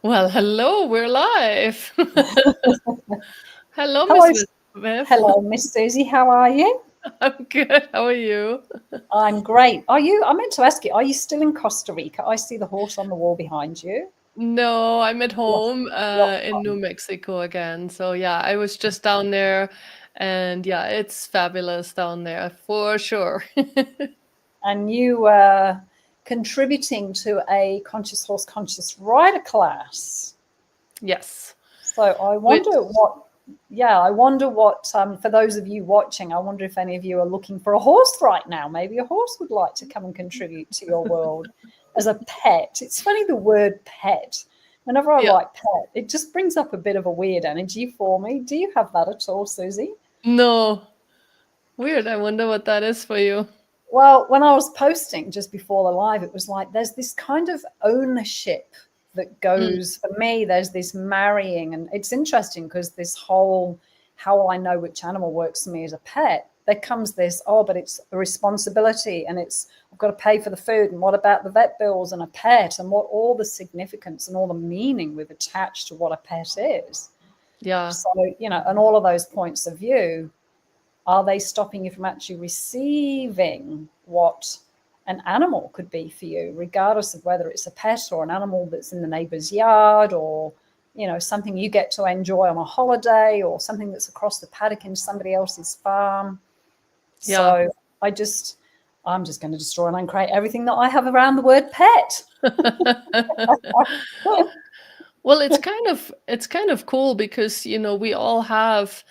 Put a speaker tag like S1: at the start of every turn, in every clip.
S1: Well, hello, we're live. Hello, Miss
S2: Hello,
S1: Smith.
S2: hello, Miss Susie. How are you?
S1: I'm good. How are you?
S2: I'm great. Are you? I meant to ask you. Are you still in Costa Rica? I see the horse on the wall behind you.
S1: No, I'm at
S2: You're,
S1: home
S2: you're
S1: in New
S2: fine.
S1: Mexico again. So yeah, I was just down there, and yeah, it's fabulous down there for sure.
S2: And you were contributing to a conscious horse, conscious rider class.
S1: Yes.
S2: So I
S1: Which
S2: wonder what. Yeah, I wonder what. For those of you watching, I wonder if any of you are looking for a horse right now. Maybe a horse would like to come and contribute to your world as a pet. It's funny the word pet. Whenever I
S1: yeah.
S2: write pet, it just brings up a bit of a weird energy for me. Do you have that at all, Susie?
S1: No. Weird. I wonder what that is for you.
S2: Well, when I was posting just before the live, it was like there's this kind of ownership that
S1: Mm,
S2: goes for me. There's this marrying, and it's interesting because this whole how will I know which animal works for me as a pet? There comes this, oh, but it's a responsibility and it's I've got to pay for the food, and what about the vet bills and a pet, and what all the significance and all the meaning we've attached to what a pet is.
S1: yeah.
S2: So, and all of those points of view, are they stopping you from actually receiving what an animal could be for you, regardless of whether it's a pet or an animal that's in the neighbor's yard, or something you get to enjoy on a holiday, or something that's across the paddock in somebody else's farm?
S1: Yeah.
S2: So I'm just going to destroy and uncreate everything that I have around the word pet.
S1: Well, it's kind of cool because we all have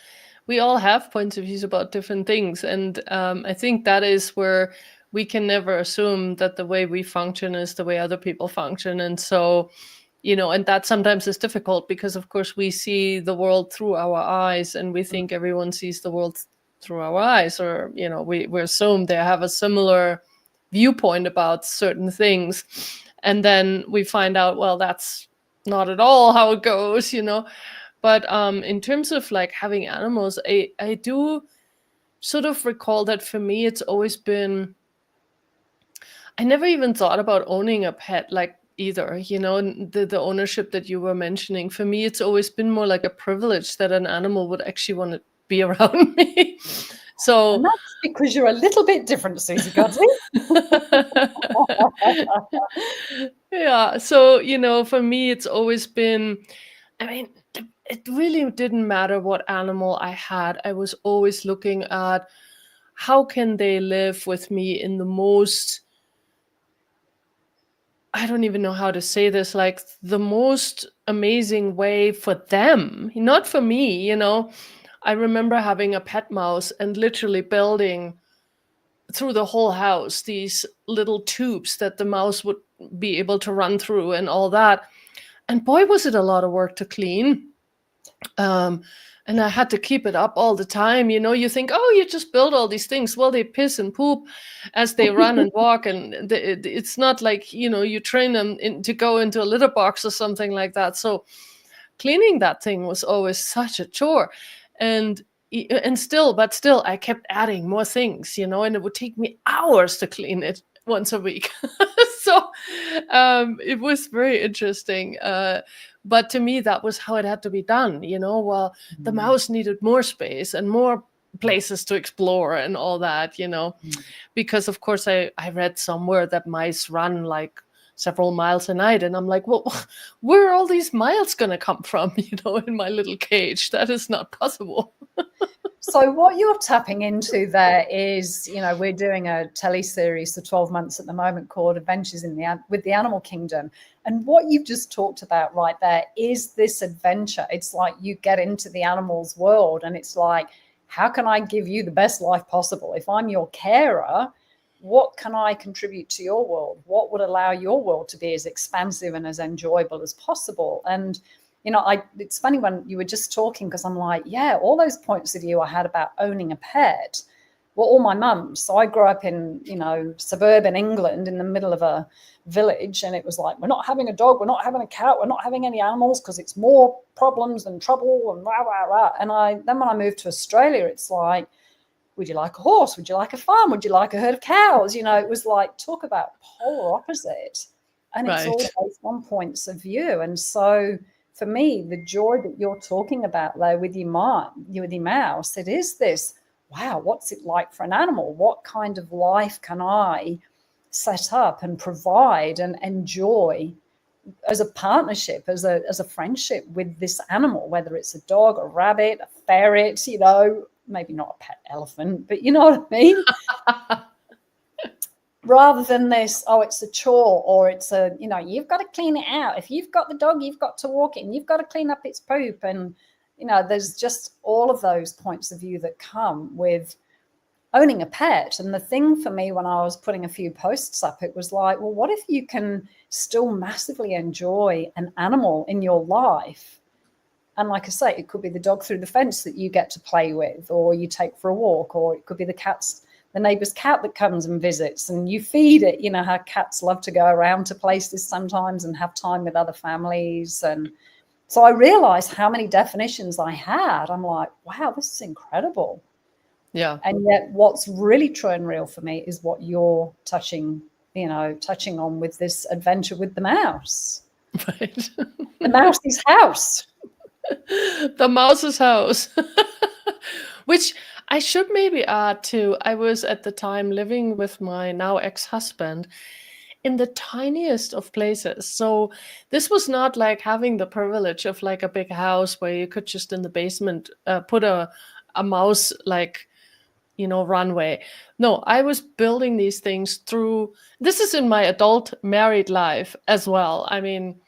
S1: points of views about different things, and I think that is where we can never assume that the way we function is the way other people function, and so and that sometimes is difficult because, of course, we see the world through our eyes, and we think everyone sees the world through our eyes, or we assume they have a similar viewpoint about certain things, and then we find out, well, that's not at all how it goes. But in terms of like having animals, I do sort of recall that for me it's always been, I never even thought about owning a pet like either, the ownership that you were mentioning. For me, it's always been more like a privilege that an animal would actually want to be around me.
S2: And
S1: So
S2: that's because you're a little bit different, Susie Godley.
S1: yeah, so for me it's always been, I mean, it really didn't matter what animal I had. I was always looking at how can they live with me in the most, I don't even know how to say this, like the most amazing way for them, not for me. I remember having a pet mouse and literally building through the whole house these little tubes that the mouse would be able to run through and all that. And boy, was it a lot of work to clean. Um, and I had to keep it up all the time. You think, oh, you just build all these things. Well, they piss and poop as they run and walk, and it's not like you train them to go into a litter box or something like that. So cleaning that thing was always such a chore, and but still, I kept adding more things, and it would take me hours to clean it once a week. So it was very interesting. But to me, that was how it had to be done. Well, the mouse needed more space and more places to explore and all that. Because of course I read somewhere that mice run like several miles a night, and I'm like, well, where are all these miles going to come from, in my little cage? That is not possible.
S2: So what you're tapping into there is, we're doing a tele-series for 12 months at the moment called Adventures with the Animal Kingdom. And what you've just talked about right there is this adventure. It's like you get into the animal's world and it's like, how can I give you the best life possible? If I'm your carer, what can I contribute to your world? What would allow your world to be as expansive and as enjoyable as possible? And it's funny when you were just talking, because I'm like, yeah, all those points of view I had about owning a pet were all my mum's. So I grew up in, suburban England in the middle of a village, and it was like, we're not having a dog, we're not having a cat, we're not having any animals because it's more problems and trouble and rah, rah, rah. And then when I moved to Australia, it's like, would you like a horse? Would you like a farm? Would you like a herd of cows? It was like, talk about polar opposite. And it's all
S1: Right.
S2: based on points of view. And so for me, the joy that you're talking about there with your mouse, it is this, wow, what's it like for an animal? What kind of life can I set up and provide and enjoy as a partnership, as a friendship with this animal, whether it's a dog, a rabbit, a ferret, you know, maybe not a pet elephant, but you know what I mean? Rather than this, oh, it's a chore, or it's a, you know, you've got to clean it out. If you've got the dog, you've got to walk it, and you've got to clean up its poop. And, you know, there's just all of those points of view that come with owning a pet. And the thing for me, when I was putting a few posts up, it was like, well, what if you can still massively enjoy an animal in your life? And like I say, it could be the dog through the fence that you get to play with, or you take for a walk, or it could be the neighbour's cat that comes and visits and you feed it. You know how cats love to go around to places sometimes and have time with other families. And so I realized how many definitions I had. I'm like, wow, this is incredible.
S1: Yeah.
S2: And yet what's really true and real for me is what you're touching on with this adventure with the mouse.
S1: Right.
S2: The mouse's house.
S1: The mouse's house. Which I should maybe add too. I was at the time living with my now ex-husband in the tiniest of places. So this was not like having the privilege of like a big house where you could just in the basement put a mouse like, you know, runway. No, I was building these things through, this is in my adult married life as well. I mean,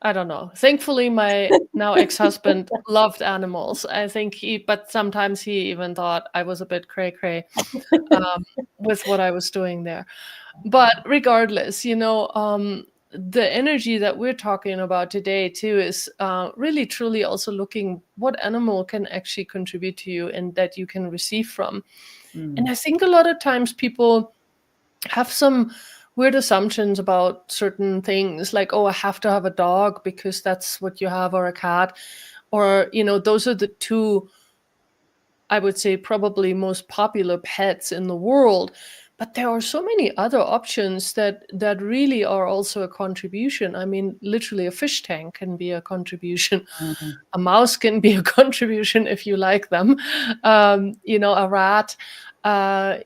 S1: I don't know. Thankfully, my now ex-husband loved animals. I think but sometimes he even thought I was a bit cray-cray with what I was doing there. But regardless, you know, the energy that we're talking about today too is really truly also looking what animal can actually contribute to you and that you can receive from. And I think a lot of times people have some weird assumptions about certain things like, oh, I have to have a dog because that's what you have, or a cat, or, you know, those are the two, I would say, probably most popular pets in the world. But there are so many other options that really are also a contribution. I mean, literally a fish tank can be a contribution.
S2: Mm-hmm.
S1: A mouse can be a contribution if you like them. You know, a rat,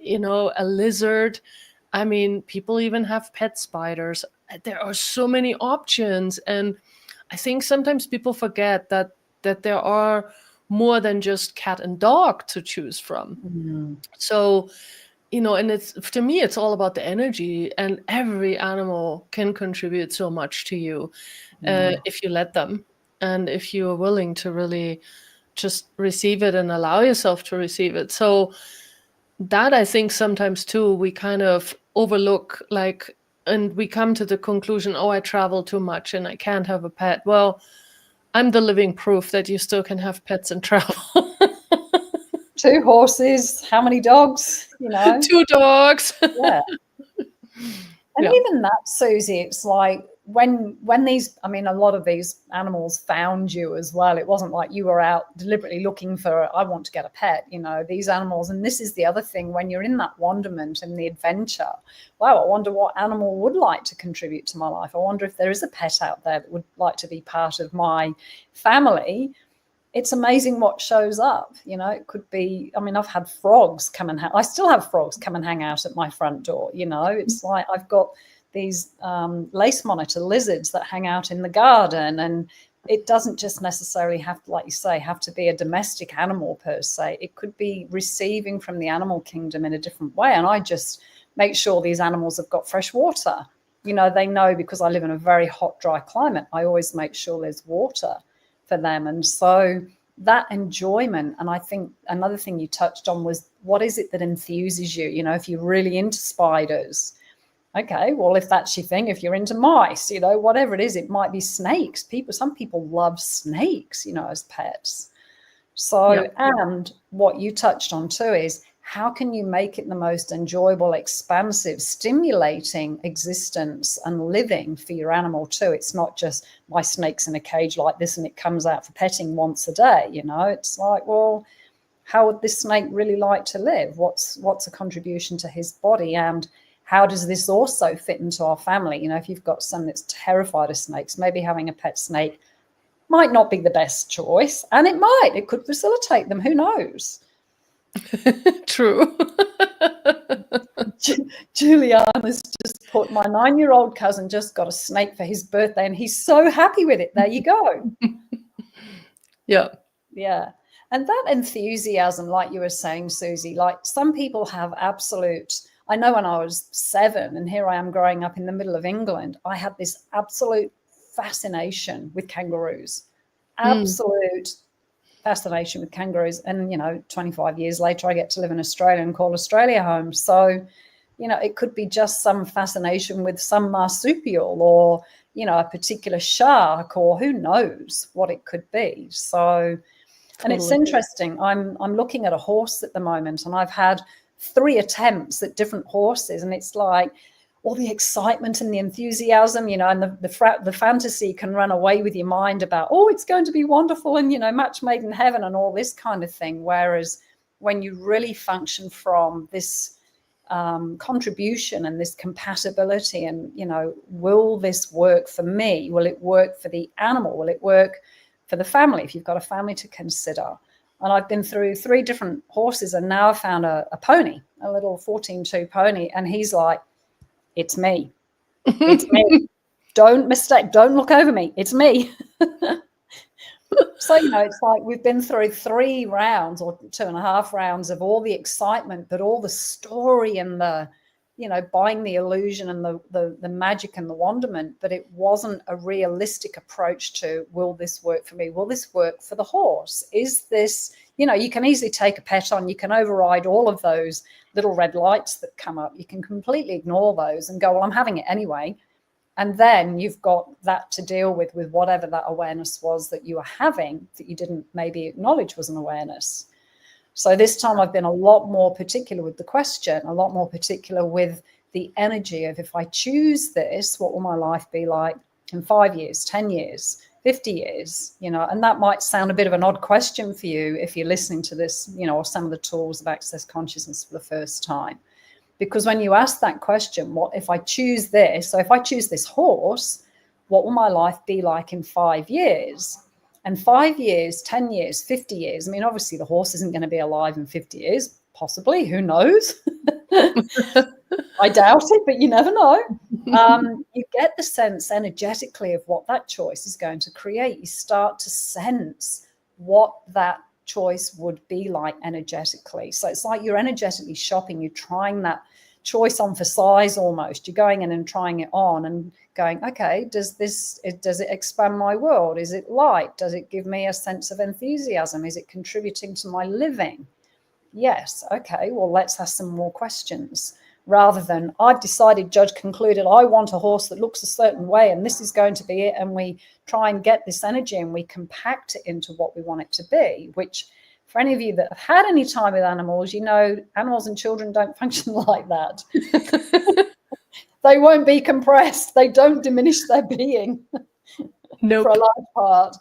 S1: you know, a lizard. I mean, people even have pet spiders. There are so many options. And I think sometimes people forget that there are more than just cat and dog to choose from.
S2: Mm-hmm.
S1: So, you know, and it's, to me, it's all about the energy, and every animal can contribute so much to you if you let them, and if you are willing to really just receive it and allow yourself to receive it. So that, I think sometimes too, we kind of overlook, like, and we come to the conclusion, oh, I travel too much and I can't have a pet. Well, I'm the living proof that you still can have pets and travel.
S2: 2 horses, how many dogs, you know?
S1: 2 dogs.
S2: Yeah. And
S1: Yeah.
S2: even that, Susie, it's like when these, I mean, a lot of these animals found you as well. It wasn't like you were out deliberately looking for, I want to get a pet, you know, these animals. And this is the other thing, when you're in that wonderment and the adventure, wow, I wonder what animal would like to contribute to my life. I wonder if there is a pet out there that would like to be part of my family. It's amazing what shows up. You know, it could be, I mean, I've had frogs come and I still have frogs come and hang out at my front door. You know, it's like I've got these lace monitor lizards that hang out in the garden. And it doesn't just necessarily have to, like you say, have to be a domestic animal per se. It could be receiving from the animal kingdom in a different way. And I just make sure these animals have got fresh water. You know, they know, because I live in a very hot, dry climate, I always make sure there's water for them. And so that enjoyment, and I think another thing you touched on was, what is it that enthuses you? You know, if you're really into spiders, okay, well, if that's your thing, if you're into mice, you know, whatever it is, it might be snakes. Some people love snakes, you know, as pets. So,
S1: Yep.
S2: And what you touched on too is, how can you make it the most enjoyable, expansive, stimulating existence and living for your animal too? It's not just, my snake's in a cage like this and it comes out for petting once a day, you know. It's like, well, how would this snake really like to live? What's a contribution to his body? And how does this also fit into our family? You know, if you've got someone that's terrified of snakes, maybe having a pet snake might not be the best choice, and it could facilitate them. Who knows?
S1: True.
S2: Juliana's just put, my 9-year-old cousin just got a snake for his birthday and he's so happy with it. There you go.
S1: Yeah.
S2: Yeah. And that enthusiasm, like you were saying, Susie, like some people have absolute, I know when I was 7 and here I am growing up in the middle of England, I had this absolute fascination with kangaroos. Absolute fascination with kangaroos. And, you know, 25 years later, I get to live in Australia and call Australia home. So, you know, it could be just some fascination with some marsupial or, you know, a particular shark, or who knows what it could be. So, and it's interesting. I'm looking at a horse at the moment, and I've had 3 attempts at different horses, and it's like all the excitement and the enthusiasm, you know, and the fantasy can run away with your mind about, oh, it's going to be wonderful and, you know, match made in heaven and all this kind of thing. Whereas when you really function from this contribution and this compatibility and, you know, will this work for me? Will it work for the animal? Will it work for the family, if you've got a family to consider? And I've been through 3 different horses, and now I've found a pony, a little 14-2 pony, and he's like, it's me. It's me. Don't look over me. It's me. So, you know, it's like we've been through 3 rounds or 2.5 rounds of all the excitement, but all the story and the, you know, buying the illusion and the magic and the wonderment, but it wasn't a realistic approach to, will this work for me? Will this work for the horse? Is this, you know, you can easily take a pet on, you can override all of those little red lights that come up. You can completely ignore those and go, well, I'm having it anyway. And then you've got that to deal with whatever that awareness was that you were having that you didn't maybe acknowledge was an awareness. So this time I've been a lot more particular with the question, a lot more particular with the energy of, if I choose this, what will my life be like in 5 years, 10 years, 50 years, you know? And that might sound a bit of an odd question for you if you're listening to this, you know, or some of the tools of Access Consciousness for the first time. Because when you ask that question, what if I choose this? So if I choose this horse, what will my life be like in 5 years? And 5 years, 10 years, 50 years. I mean, obviously the horse isn't going to be alive in 50 years, possibly, who knows? I doubt it, but you never know. You get the sense energetically of what that choice is going to create. You start to sense what that choice would be like energetically. So it's like you're energetically shopping, you're trying that choice on for size almost. You're going in and trying it on and going, okay, does it expand my world? Is it light? Does it give me a sense of enthusiasm? Is it contributing to my living? Yes. Okay, well, let's ask some more questions. Rather than, I've decided, judge concluded, I want a horse that looks a certain way and this is going to be it. And we try and get this energy and we compact it into what we want it to be, which for any of you that have had any time with animals, you know, animals and children don't function like that. They won't be compressed. They don't diminish their being for a large part.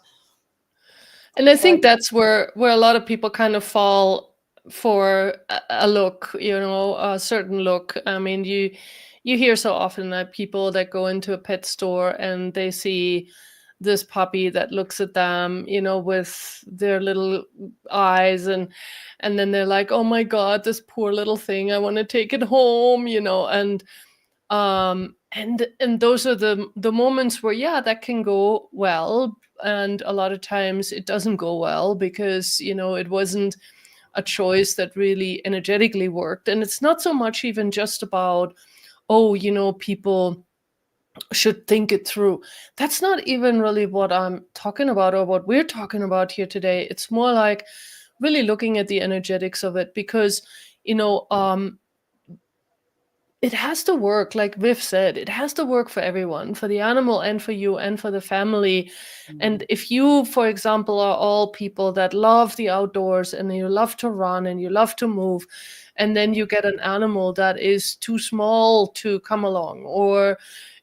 S1: And I think that's where a lot of people kind of fall for a look, you know, a certain look. I mean, you hear so often that people that go into a pet store and they see this puppy that looks at them, you know, with their little eyes, and then they're like, oh my God, this poor little thing, I want to take it home, you know, and those are the moments where, yeah, that can go well, and a lot of times it doesn't go well because, you know, it wasn't a choice that really energetically worked. And it's not so much even just about, oh, you know, people should think it through. That's not even really what I'm talking about or what we're talking about here today. It's more like really looking at the energetics of it, because, you know, it has to work, like Viv said, it has to work for everyone, for the animal and for you and for the family. And if you, for example, are all people that love the outdoors and you love to run and you love to move, and then you get an animal that is too small to come along, or,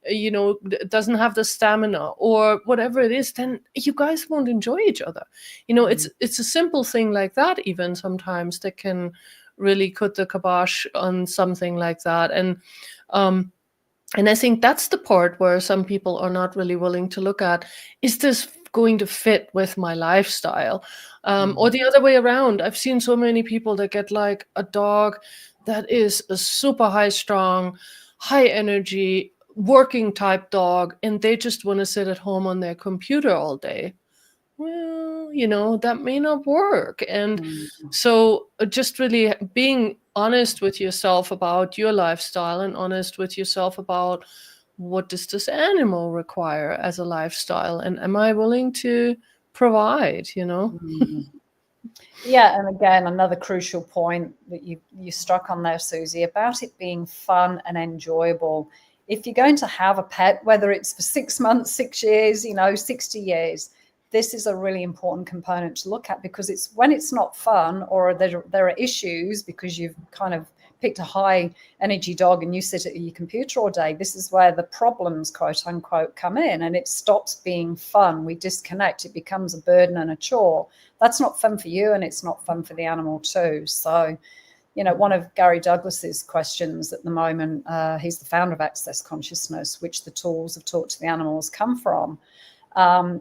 S1: you know, doesn't have the stamina or whatever it is, then you guys won't enjoy each other. You know, it's a simple thing like that, even sometimes, that can really put the kibosh on something like that. And And I think that's the part where some people are not really willing to look at, is this going to fit with my lifestyle? Or the other way around. I've seen so many people that get like a dog that is a super high strong, high energy, working type dog, and they just want to sit at home on their computer all day. Well, that may not work. And so just really being honest with yourself about your lifestyle and honest with yourself about what does this animal require as a lifestyle, and am I willing to provide?
S2: Yeah, and again, another crucial point that you struck on there, Susie, about it being fun and enjoyable. If you're going to have a pet, whether it's for 6 months, 6 years, 60 years, this is a really important component to look at, because it's when it's not fun, or there are issues because you've kind of picked a high energy dog and you sit at your computer all day, this is where the problems, quote unquote, come in, and it stops being fun. We disconnect. It becomes a burden and a chore. That's not fun for you, and it's not fun for the animal too. So, one of Gary Douglas's questions at the moment, he's the founder of Access Consciousness, which the tools of Talk to the Animals come from,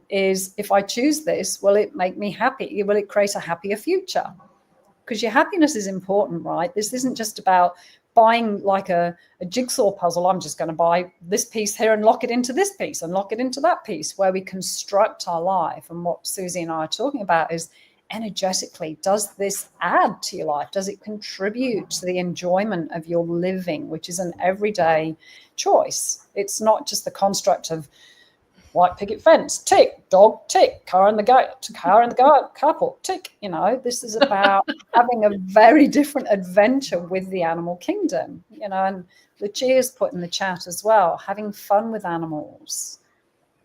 S2: is, if I choose this, will it make me happy? Will it create a happier future? Because your happiness is important, right? This isn't just about buying like a jigsaw puzzle. I'm just going to buy this piece here and lock it into this piece and lock it into that piece, where we construct our life. And what Susie and I are talking about is, energetically, does this add to your life? Does it contribute to the enjoyment of your living, which is an everyday choice? It's not just the construct of white picket fence, tick, dog, tick, car in the carport, tick. This is about having a very different adventure with the animal kingdom. And Lucia's put in the chat as well, having fun with animals,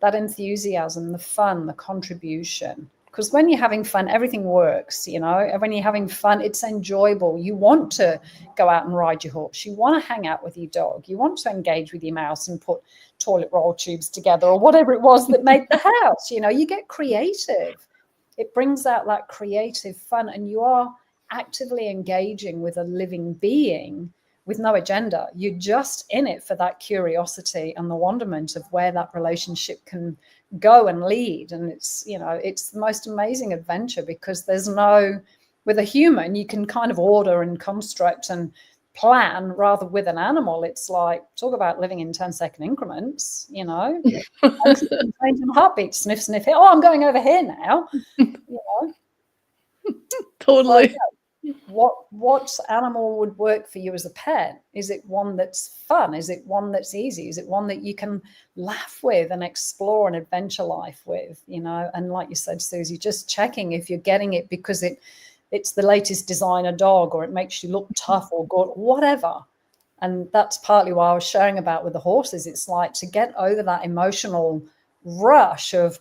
S2: that enthusiasm, the fun, the contribution. Because when you're having fun, everything works, and when you're having fun, it's enjoyable. You want to go out and ride your horse. You want to hang out with your dog. You want to engage with your mouse and put toilet roll tubes together, or whatever it was that made the house. You get creative. It brings out that creative fun, and you are actively engaging with a living being with no agenda. You're just in it for that curiosity and the wonderment of where that relationship can go and lead. And it's the most amazing adventure, because there's no, with a human, you can kind of order and construct and plan, rather with an animal, it's like, talk about living in 10-second increments, change in heartbeat, sniff, sniff, here. Oh, I'm going over here now.
S1: Totally.
S2: So, what animal would work for you as a pet? Is it one that's fun? Is it one that's easy? Is it one that you can laugh with and explore and adventure life with? And like you said, Susie, just checking if you're getting it because it's the latest designer dog, or it makes you look tough or good, whatever. And that's partly why I was sharing about with the horses. It's like, to get over that emotional rush of,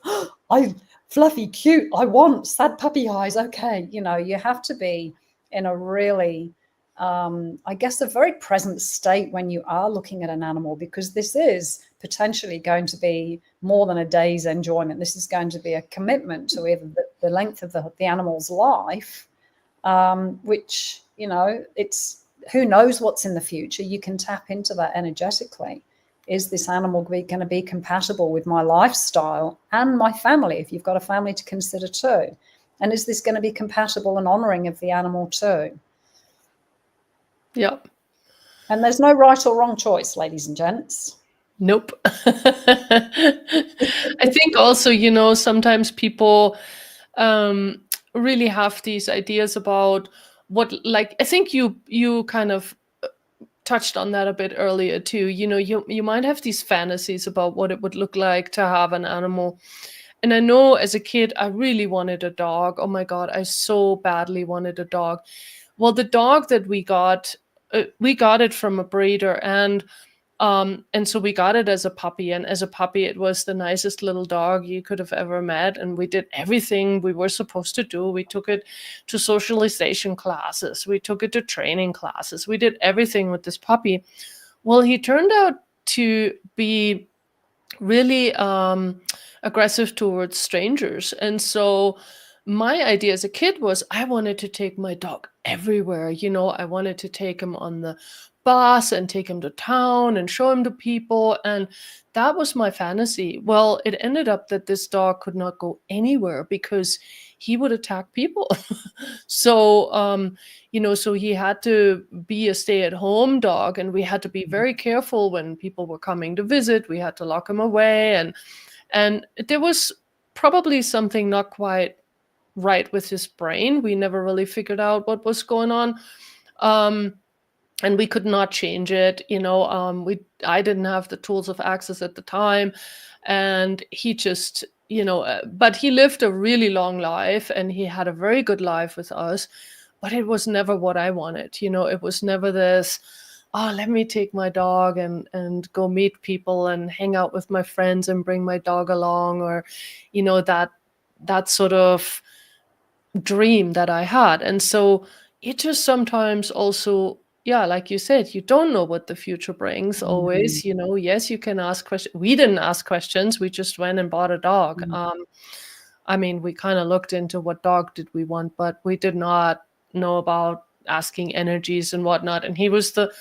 S2: I fluffy, cute, I want sad puppy eyes. Okay. You have to be in a really, I guess, a very present state when you are looking at an animal, because this is potentially going to be more than a day's enjoyment. This is going to be a commitment to either the length of the animal's life, which, it's, who knows what's in the future. You can tap into that energetically. Is this animal going to be compatible with my lifestyle and my family, if you've got a family to consider too? And is this going to be compatible and honoring of the animal too?
S1: Yep.
S2: And there's no right or wrong choice, ladies and gents.
S1: Nope. I think also, sometimes people really have these ideas about what, like, I think you kind of touched on that a bit earlier too. You might have these fantasies about what it would look like to have an animal. And I know as a kid, I really wanted a dog. Oh my God, I so badly wanted a dog. Well, the dog that we got it from a breeder, and so we got it as a puppy. And as a puppy, it was the nicest little dog you could have ever met. And we did everything we were supposed to do. We took it to socialization classes. We took it to training classes. We did everything with this puppy. Well, he turned out to be really aggressive towards strangers. And so my idea as a kid was, I wanted to take my dog everywhere. I wanted to take him on the bus and take him to town and show him to people. And that was my fantasy. Well, it ended up that this dog could not go anywhere because he would attack people. So, so he had to be a stay-at-home dog, and we had to be very careful when people were coming to visit. We had to lock him away, and there was probably something not quite right with his brain. We never really figured out what was going on. And we could not change it. I didn't have the tools of access at the time, and he just, but he lived a really long life, and he had a very good life with us, but it was never what I wanted. It was never this, oh, let me take my dog and go meet people and hang out with my friends and bring my dog along, or, that sort of dream that I had. And so it just sometimes also, like you said, you don't know what the future brings always. Yes, you can ask questions. We didn't ask questions. We just went and bought a dog. We kind of looked into what dog did we want, but we did not know about asking energies and whatnot. And he was the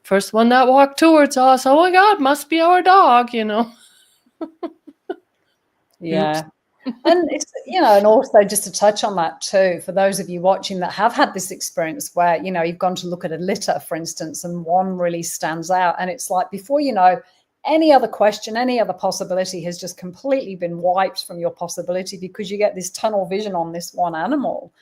S1: first one that walked towards us. Oh my God, must be our dog,
S2: Yeah. And it's, and also just to touch on that too, for those of you watching that have had this experience where, you've gone to look at a litter, for instance, and one really stands out. And it's like, before you know, any other question, any other possibility has just completely been wiped from your possibility, because you get this tunnel vision on this one animal,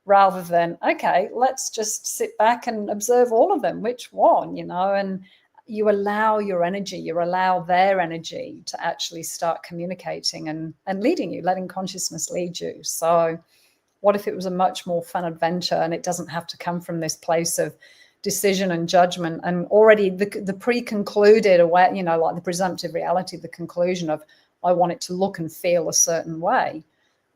S2: rather than, okay, let's just sit back and observe all of them. Which one, and you allow your energy, you allow their energy to actually start communicating and leading you, letting consciousness lead you. So what if it was a much more fun adventure, and it doesn't have to come from this place of decision and judgment, and already the pre-concluded, like the presumptive reality, the conclusion of, I want it to look and feel a certain way.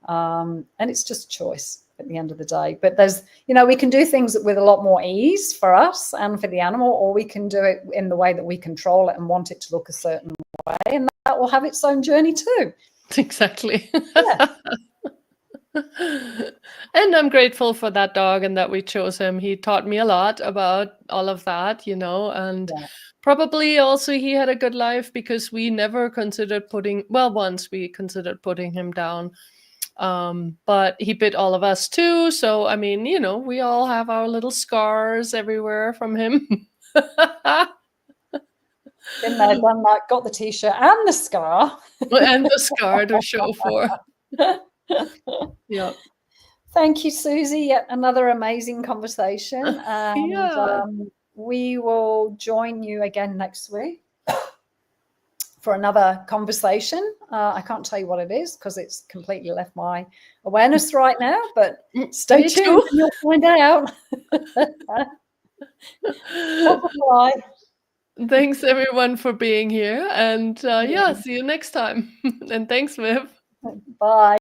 S2: And it's just choice at the end of the day. But there's, we can do things with a lot more ease for us and for the animal, or we can do it in the way that we control it and want it to look a certain way, and that will have its own journey too.
S1: Exactly.
S2: Yeah.
S1: And I'm grateful for that dog and that we chose him. He taught me a lot about all of that, and probably also he had a good life, because we never considered once we considered putting him down. But he bit all of us too. So, we all have our little scars everywhere from him.
S2: Been there, done that, got the t-shirt and the scar.
S1: And the scar to show for. Yeah.
S2: Thank you, Susie. Yet another amazing conversation. And we will join you again next week for another conversation. I can't tell you what it is, because it's completely left my awareness right now, but stay tuned and you'll find out. Bye.
S1: Thanks everyone for being here, and see you next time. And thanks, Viv.
S2: Bye.